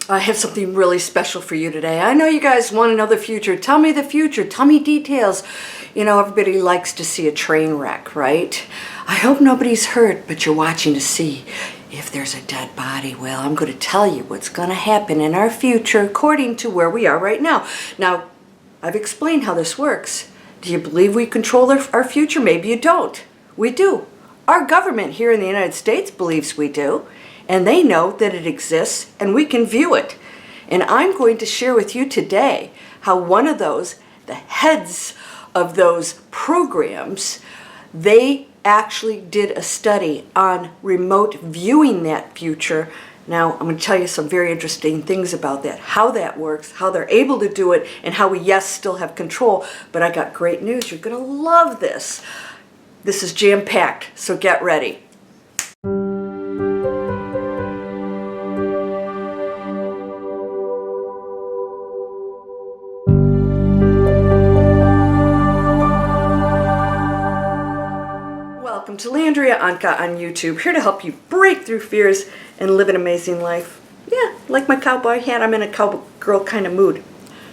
I have something really special for you today. I know you guys want to know the future. Tell me the future. Tell me details. You know, everybody likes to see a train wreck, right? I hope nobody's hurt, but you're watching to see if there's a dead body. Well, I'm going to tell you what's going to happen in our future according to where we are right now. Now, I've explained how this works. Do you believe we control our future? Maybe you don't. We do. Our government here in the United States believes we do. And they know that it exists and we can view it. And I'm going to share with you today how one of those, the heads of those programs, they actually did a study on remote viewing that future. Now, I'm going to tell you some very interesting things about that, how that works, how they're able to do it, and how we, yes, still have control. But I got great news. You're going to love this. This is jam-packed, so get ready. Welcome to Landria, Onkka on YouTube, here to help you break through fears and live an amazing life. Yeah, like my cowboy hat, I'm in a cowgirl kind of mood.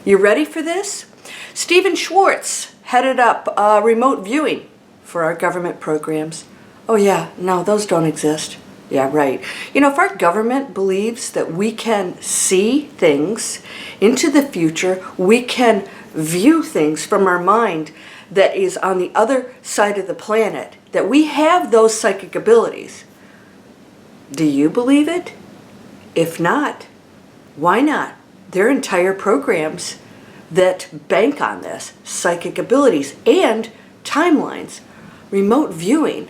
You ready for this? Stephen Schwartz headed up remote viewing for our government programs. Oh yeah, no, those don't exist. Yeah, right. You know, if our government believes that we can see things into the future, we can view things from our mind that is on the other side of the planet, that we have those psychic abilities. Do you believe it? If not, why not? There are entire programs that bank on this, psychic abilities and timelines. Remote viewing,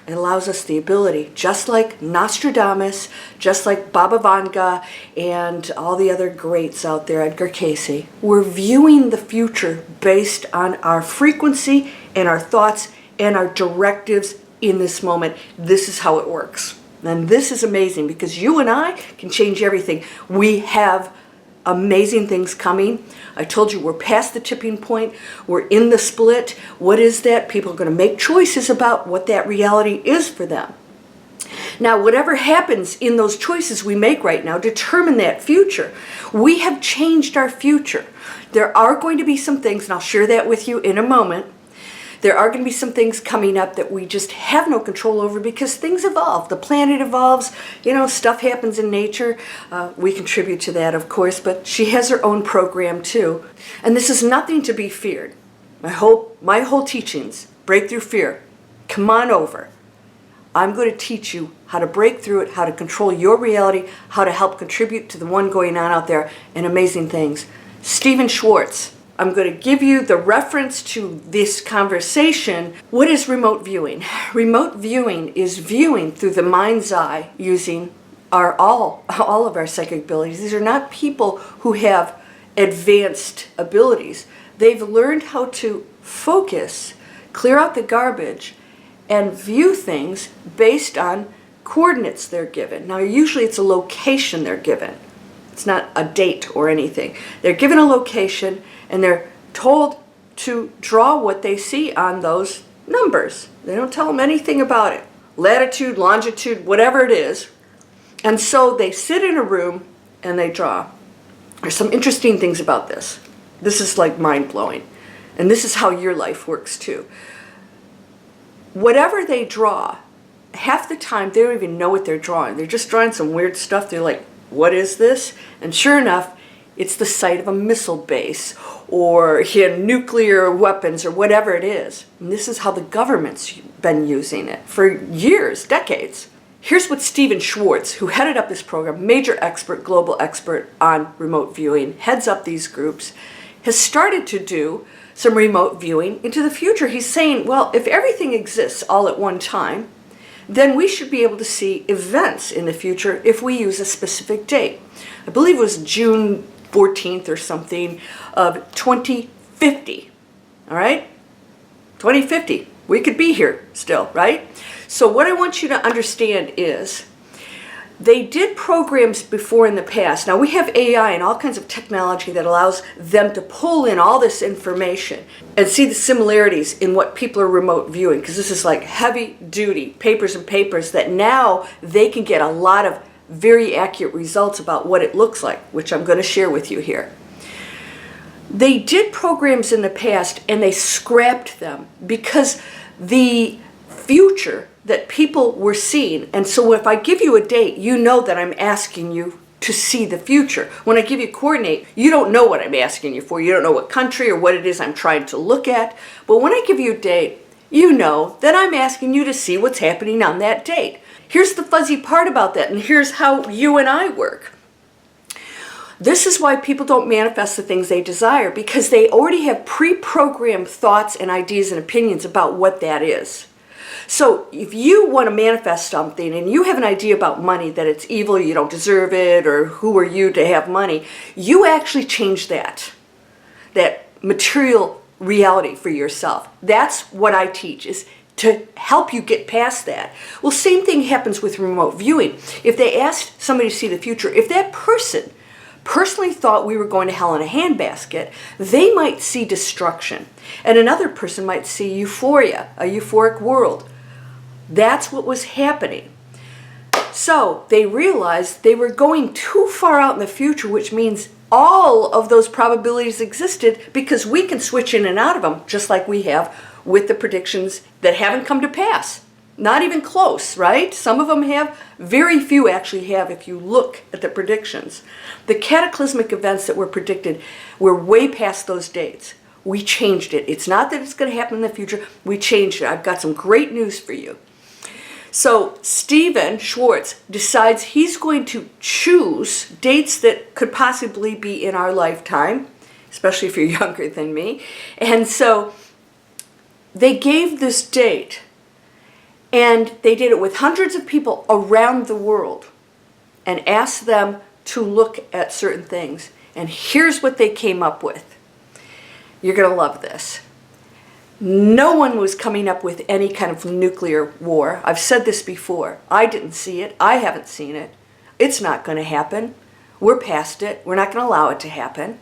it allows us the ability, just like Nostradamus, just like Baba Vanga, and all the other greats out there, Edgar Cayce. We're viewing the future based on our frequency and our thoughts and our directives in this moment. This is how it works. And this is amazing because you and I can change everything. We have amazing things coming. I told you we're past the tipping point. We're in the split. What is that? People are going to make choices about what that reality is for them. Now, whatever happens in those choices we make right now determine that future. We have changed our future. There are going to be some things, and I'll share that with you in a moment. There are going to be some things coming up that we just have no control over because things evolve. The planet evolves. You know, stuff happens in nature. We contribute to that, of course, but she has her own program too. And this is nothing to be feared. My whole teachings, break through fear. Come on over. I'm going to teach you how to break through it, how to control your reality, how to help contribute to the one going on out there, and amazing things. Stephen Schwartz. I'm going to give you the reference to this conversation. What is remote viewing? Remote viewing is viewing through the mind's eye using all of our psychic abilities. These are not people who have advanced abilities. They've learned how to focus, clear out the garbage, and view things based on coordinates they're given. Now, usually it's a location they're given. It's not a date or anything. They're given a location and they're told to draw what they see on those numbers. They don't tell them anything about it. Latitude, longitude, whatever it is. And so they sit in a room and they draw. There's some interesting things about this. This is like mind-blowing. And this is how your life works too. Whatever they draw, half the time they don't even know what they're drawing. They're just drawing some weird stuff. They're like, what is this? And sure enough, it's the site of a missile base or nuclear weapons or whatever it is. And this is how the government's been using it for years, decades. Here's what Stephen Schwartz, who headed up this program, major expert, global expert on remote viewing, heads up these groups, has started to do some remote viewing into the future. He's saying, well, if everything exists all at one time, then we should be able to see events in the future if we use a specific date. I believe it was June 14th or something of 2050. All right? 2050. We could be here still, right? So what I want you to understand is they did programs before in the past. Now we have AI and all kinds of technology that allows them to pull in all this information and see the similarities in what people are remote viewing, because this is like heavy duty papers and papers that now they can get a lot of very accurate results about what it looks like, which I'm going to share with you here. They did programs in the past and they scrapped them because the future that people were seeing, and so if I give you a date, you know that I'm asking you to see the future. When I give you coordinate, you don't know what I'm asking you for. You don't know what country or what it is I'm trying to look at. But when I give you a date, you know that I'm asking you to see what's happening on that date. Here's the fuzzy part about that, and here's how you and I work. This is why people don't manifest the things they desire, because they already have pre-programmed thoughts and ideas and opinions about what that is. So if you want to manifest something and you have an idea about money, that it's evil, you don't deserve it, or who are you to have money, you actually change that material reality for yourself. That's what I teach, is to help you get past that. Well, same thing happens with remote viewing. If they asked somebody to see the future, if that person personally thought we were going to hell in a handbasket, they might see destruction. And another person might see euphoria, a euphoric world. That's what was happening. So they realized they were going too far out in the future, which means all of those probabilities existed, because we can switch in and out of them, just like we have with the predictions that haven't come to pass. Not even close, right? Some of them have, very few actually have, if you look at the predictions. The cataclysmic events that were predicted were way past those dates. We changed it. It's not that it's going to happen in the future. We changed it. I've got some great news for you. So Stephen Schwartz decides he's going to choose dates that could possibly be in our lifetime, especially if you're younger than me. And so they gave this date, and they did it with hundreds of people around the world and asked them to look at certain things. And here's what they came up with. You're going to love this. No one was coming up with any kind of nuclear war. I've said this before. I didn't see it. I haven't seen it. It's not going to happen. We're past it. We're not going to allow it to happen.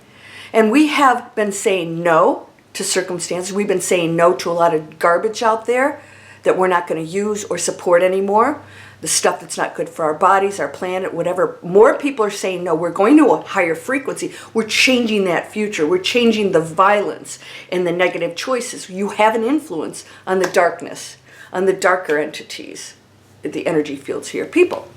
And we have been saying no to circumstances. We've been saying no to a lot of garbage out there that we're not going to use or support anymore. The stuff that's not good for our bodies, our planet, whatever. More people are saying no. We're going to a higher frequency. We're changing that future. We're changing the violence and the negative choices. You have an influence on the darkness, on the darker entities, the energy fields here. People,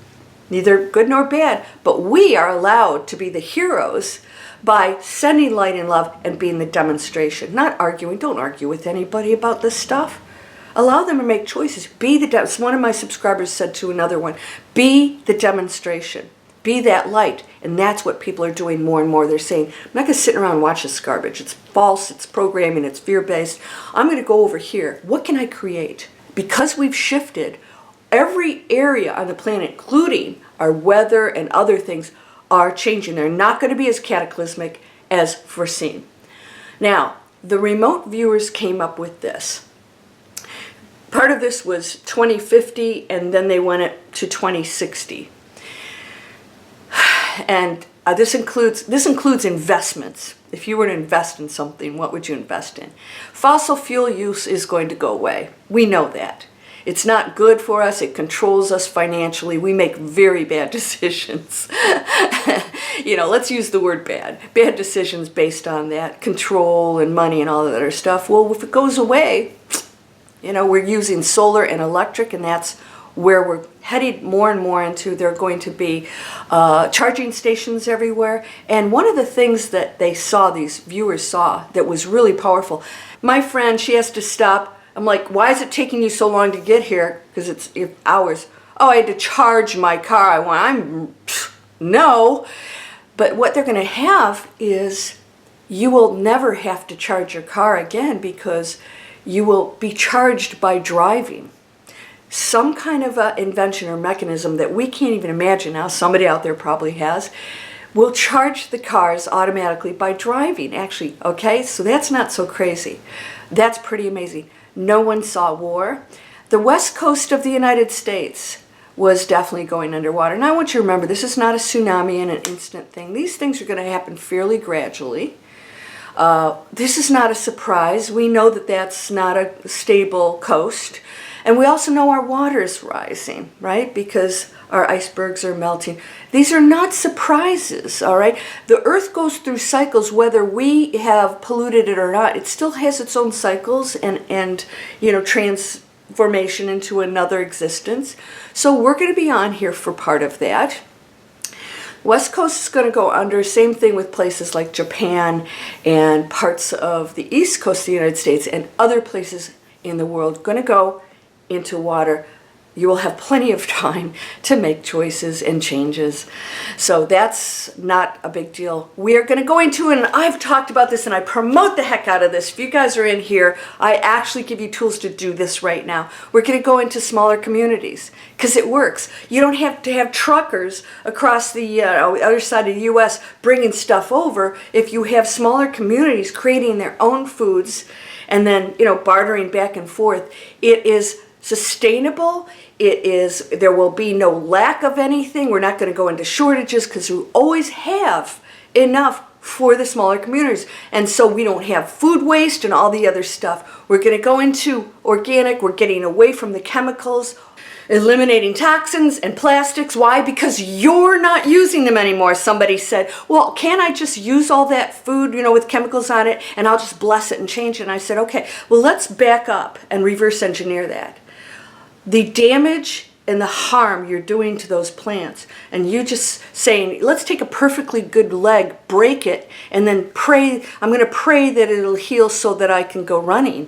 neither good nor bad, but we are allowed to be the heroes by sending light and love and being the demonstration, not arguing. Don't argue with anybody about this stuff. Allow them to make choices. Be the one of my subscribers said to another one, be the demonstration. Be that light. And that's what people are doing more and more. They're saying, I'm not going to sit around and watch this garbage. It's false, it's programming, it's fear-based. I'm going to go over here. What can I create? Because we've shifted, every area on the planet, including our weather and other things, are changing. They're not going to be as cataclysmic as foreseen. Now, the remote viewers came up with this. Part of this was 2050, and then they went it to 2060. And this includes investments. If you were to invest in something, what would you invest in? Fossil fuel use is going to go away. We know that. It's not good for us. It controls us financially. We make very bad decisions. Let's use the word bad. Bad decisions based on that. Control and money and all that other stuff. Well, if it goes away, we're using solar and electric, and that's where we're headed more and more into. There are going to be charging stations everywhere. And one of the things that these viewers saw that was really powerful, my friend, she has to stop. I'm like, why is it taking you so long to get here? Because it's hours. Oh, I had to charge my car. No. But what they're going to have is you will never have to charge your car again, because you will be charged by driving. Some kind of invention or mechanism that we can't even imagine now, somebody out there probably has, will charge the cars automatically by driving, actually, okay? So that's not so crazy. That's pretty amazing. No one saw war. The west coast of the United States was definitely going underwater. And I want you to remember, this is not a tsunami and an instant thing. These things are going to happen fairly gradually. This is not a surprise. We know that that's not a stable coast. And we also know our water is rising, right? Because our icebergs are melting. These are not surprises, all right? The Earth goes through cycles whether we have polluted it or not. It still has its own cycles and transformation into another existence. So we're going to be on here for part of that. West Coast is going to go under. Same thing with places like Japan and parts of the East Coast of the United States and other places in the world going to go into water. You will have plenty of time to make choices and changes. So that's not a big deal. We are going to go into, and I've talked about this and I promote the heck out of this. If you guys are in here, I actually give you tools to do this right now. We're going to go into smaller communities because it works. You don't have to have truckers across the other side of the U.S. bringing stuff over. If you have smaller communities creating their own foods and then, bartering back and forth, it is sustainable. There will be no lack of anything. We're not going to go into shortages because we always have enough for the smaller communities. And so we don't have food waste and all the other stuff. We're going to go into organic. We're getting away from the chemicals, eliminating toxins and plastics. Why? Because you're not using them anymore. Somebody said, well, can't I just use all that food, with chemicals on it, and I'll just bless it and change it? And I said, okay, well, let's back up and reverse engineer that. The damage and the harm you're doing to those plants, and you just saying, let's take a perfectly good leg, break it, and then pray, I'm going to pray that it'll heal so that I can go running.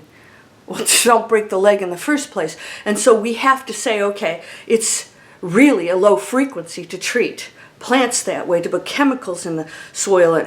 Well, don't break the leg in the first place. And so we have to say, okay, it's really a low frequency to treat plants that way, to put chemicals in the soil,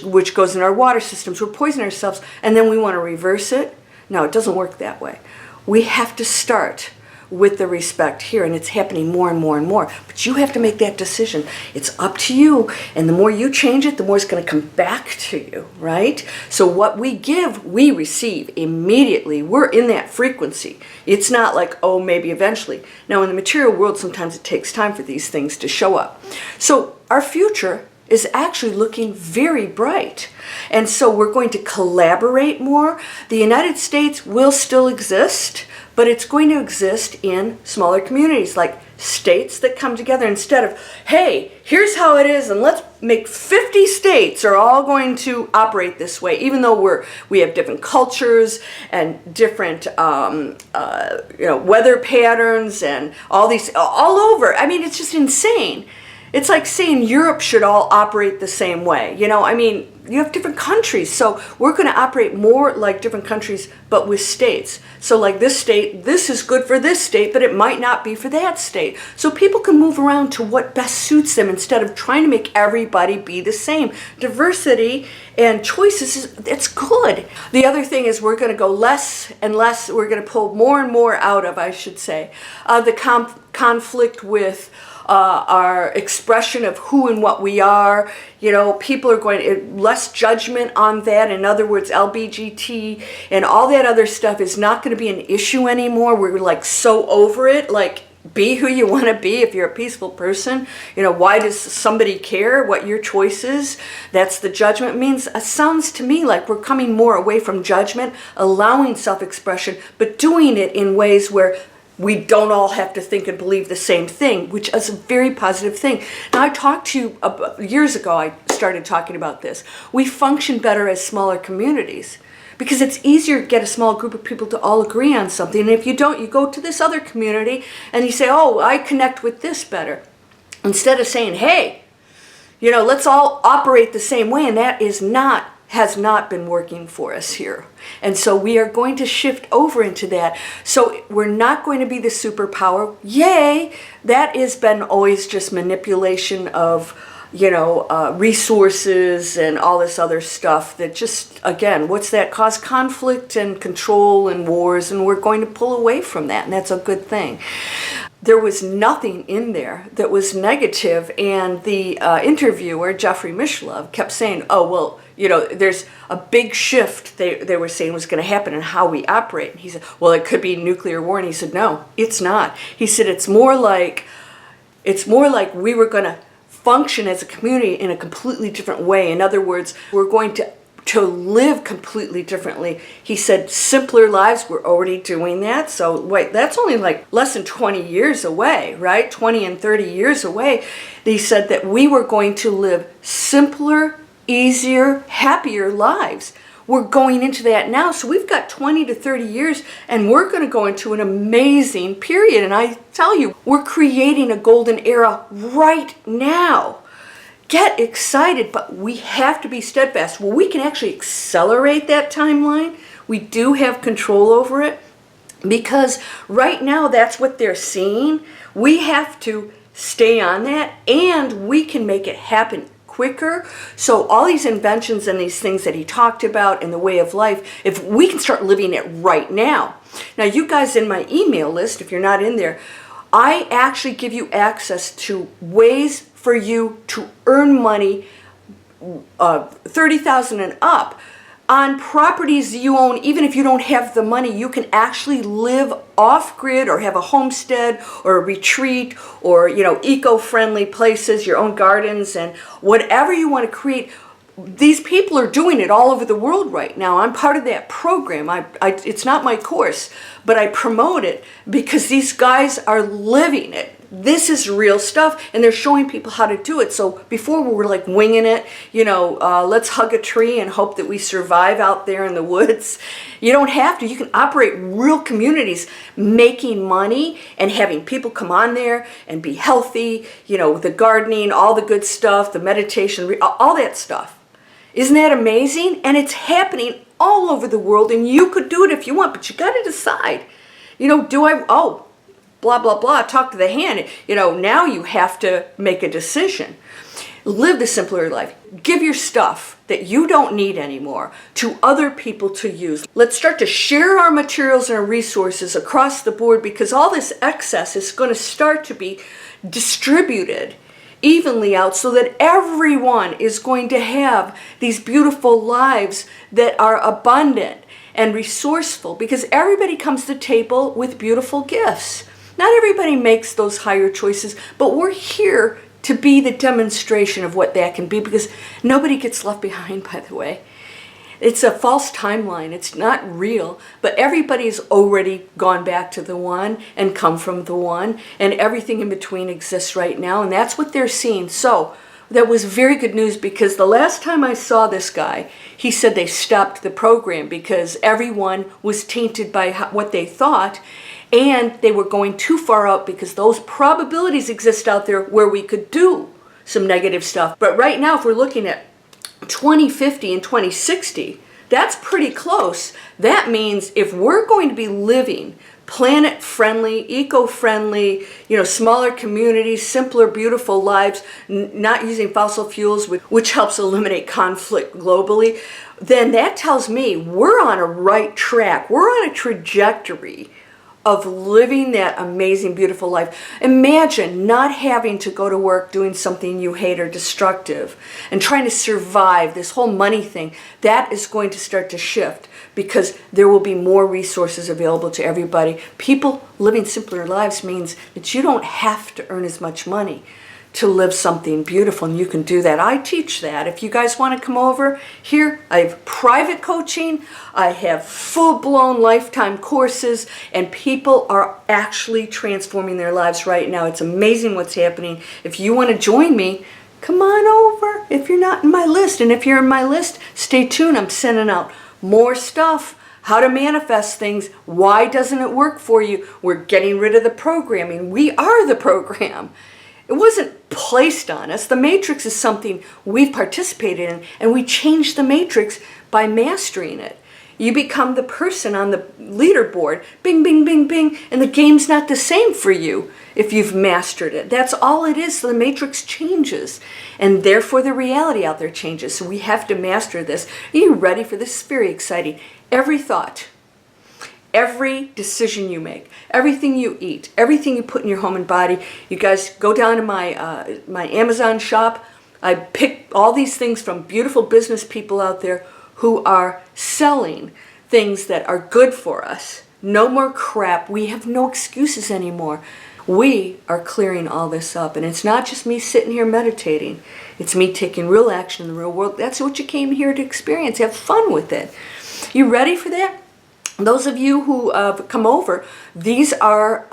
which goes in our water systems. We're poisoning ourselves, and then we want to reverse it. No, it doesn't work that way. We have to start with the respect here, and it's happening more and more and more. But you have to make that decision. It's up to you, and the more you change it, the more it's going to come back to you, right? So what we give, we receive immediately. We're in that frequency. It's not like, oh, maybe eventually. Now, in the material world, sometimes it takes time for these things to show up. So our future is actually looking very bright. And so we're going to collaborate more. The United States will still exist, but it's going to exist in smaller communities, like states that come together instead of, hey, here's how it is, and let's make 50 states are all going to operate this way, even though we have different cultures and different weather patterns and all over. I mean, it's just insane. It's like saying Europe should all operate the same way. You have different countries, so we're going to operate more like different countries, but with states. So like this state, this is good for this state, but it might not be for that state. So people can move around to what best suits them instead of trying to make everybody be the same. Diversity and choices, it's good. The other thing is we're going to go less and less, we're going to pull more and more out of, I should say, the conflict with our expression of who and what we are. People are going less judgment on that. In other words, LBGT and all that other stuff is not going to be an issue anymore. We're like so over it. Like, be who you want to be. If you're a peaceful person, why does somebody care what your choice is? That's the judgment means. It sounds to me like we're coming more away from judgment, allowing self-expression, but doing it in ways where we don't all have to think and believe the same thing, which is a very positive thing. Now, I talked to you years ago, I started talking about this. We function better as smaller communities because it's easier to get a small group of people to all agree on something. And if you don't, you go to this other community and you say, oh, I connect with this better. Instead of saying, hey, let's all operate the same way. And that has not been working for us here. And so we are going to shift over into that. So we're not going to be the superpower. Yay! That has been always just manipulation of, resources and all this other stuff that just, again, what's that? Cause conflict and control and wars, and we're going to pull away from that, and that's a good thing. There was nothing in there that was negative, and the interviewer, Jeffrey Mishlove, kept saying, oh, well, there's a big shift they were saying was going to happen in how we operate. And he said, well, it could be nuclear war. And he said, no, it's not. He said, it's more like we were going to function as a community in a completely different way. In other words, we're going to to live completely differently. He said simpler lives, we're already doing that. So wait, that's only like less than 20 years away, right? 20 and 30 years away. He said that we were going to live simpler, easier, happier lives. We're going into that now. So we've got 20 to 30 years and we're going to go into an amazing period. And I tell you, we're creating a golden era right now. Get excited, but we have to be steadfast. Well, we can actually accelerate that timeline. We do have control over it because right now that's what they're seeing. We have to stay on that and we can make it happen quicker. So all these inventions and these things that he talked about in the way of life, if we can start living it right now. Now, you guys in my email list, if you're not in there, I actually give you access to ways for you to earn money, $30,000 and up, on properties you own. Even if you don't have the money, you can actually live off-grid or have a homestead or a retreat or, eco-friendly places, your own gardens and whatever you want to create. These people are doing it all over the world right now. I'm part of that program. It's not my course, but I promote it because these guys are living it. This is real stuff, and they're showing people how to do it. So before we were like winging it, let's hug a tree and hope that we survive out there in the woods. You don't have to. You can operate real communities, making money and having people come on there and be healthy, the gardening, all the good stuff, the meditation, all that stuff. Isn't that amazing? And it's happening all over the world, and you could do it if you want, but you got to decide. Blah, blah, blah, talk to the hand. Now you have to make a decision. Live the simpler life. Give your stuff that you don't need anymore to other people to use. Let's start to share our materials and our resources across the board because all this excess is going to start to be distributed evenly out so that everyone is going to have these beautiful lives that are abundant and resourceful because everybody comes to the table with beautiful gifts. Not everybody makes those higher choices, but we're here to be the demonstration of what that can be because nobody gets left behind, by the way. It's a false timeline. It's not real, but everybody's already gone back to the one and come from the one, and everything in between exists right now, and that's what they're seeing. So that was very good news because the last time I saw this guy, he said they stopped the program because everyone was tainted by what they thought, and they were going too far out because those probabilities exist out there where we could do some negative stuff. But right now, if we're looking at 2050 and 2060, that's pretty close. That means if we're going to be living planet-friendly, eco-friendly, smaller communities, simpler, beautiful lives, not using fossil fuels, which helps eliminate conflict globally, then that tells me we're on a right track. We're on a trajectory of living that amazing, beautiful life. Imagine not having to go to work doing something you hate or destructive and trying to survive this whole money thing. That is going to start to shift because there will be more resources available to everybody. People living simpler lives means that you don't have to earn as much money to live something beautiful, and you can do that. I teach that. If you guys want to come over here, I have private coaching, I have full-blown lifetime courses, and people are actually transforming their lives right now. It's amazing what's happening. If you want to join me, come on over if you're not in my list. And if you're in my list, stay tuned. I'm sending out more stuff. How to manifest things. Why doesn't it work for you? We're getting rid of the programming. We are the program. It wasn't placed on us. The matrix is something we've participated in, and we change the matrix by mastering it. You become the person on the leaderboard, bing, bing, bing, bing, and the game's not the same for you if you've mastered it. That's all it is. So the matrix changes, and therefore the reality out there changes. So we have to master this. Are you ready for this? It's very exciting. Every thought, every decision you make, everything you eat, everything you put in your home and body. You guys go down to my Amazon shop. I pick all these things from beautiful business people out there who are selling things that are good for us. No more crap. We have no excuses anymore. We are clearing all this up. And it's not just me sitting here meditating. It's me taking real action in the real world. That's what you came here to experience. Have fun with it. You ready for that? Those of you who come over, these are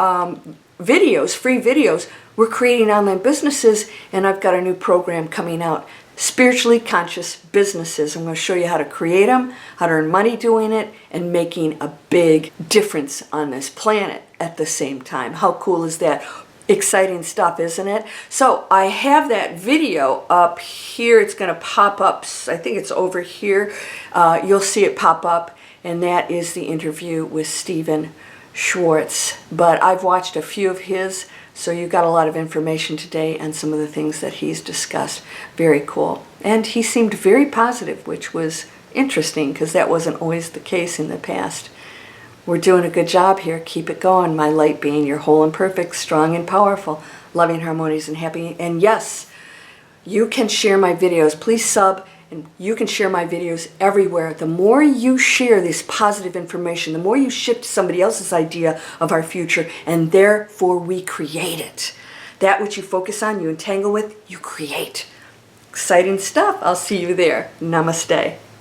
videos, free videos. We're creating online businesses, and I've got a new program coming out. Spiritually conscious businesses. I'm going to show you how to create them, how to earn money doing it, and making a big difference on this planet at the same time. How cool is that? Exciting stuff, isn't it? So I have that video up here. It's going to pop up. I think it's over here. You'll see it pop up, and that is the interview with Stephen Schwartz. But I've watched a few of his, so you got a lot of information today on some of the things that he's discussed. Very cool. And he seemed very positive, which was interesting because that wasn't always the case in the past. We're doing a good job here. Keep it going, my light being. You're whole and perfect, strong and powerful, loving, harmonious, and happy. And yes, you can share my videos. Please sub, and you can share my videos everywhere. The more you share this positive information, the more you shift somebody else's idea of our future, and therefore we create it. That which you focus on, you entangle with, you create. Exciting stuff. I'll see you there. Namaste.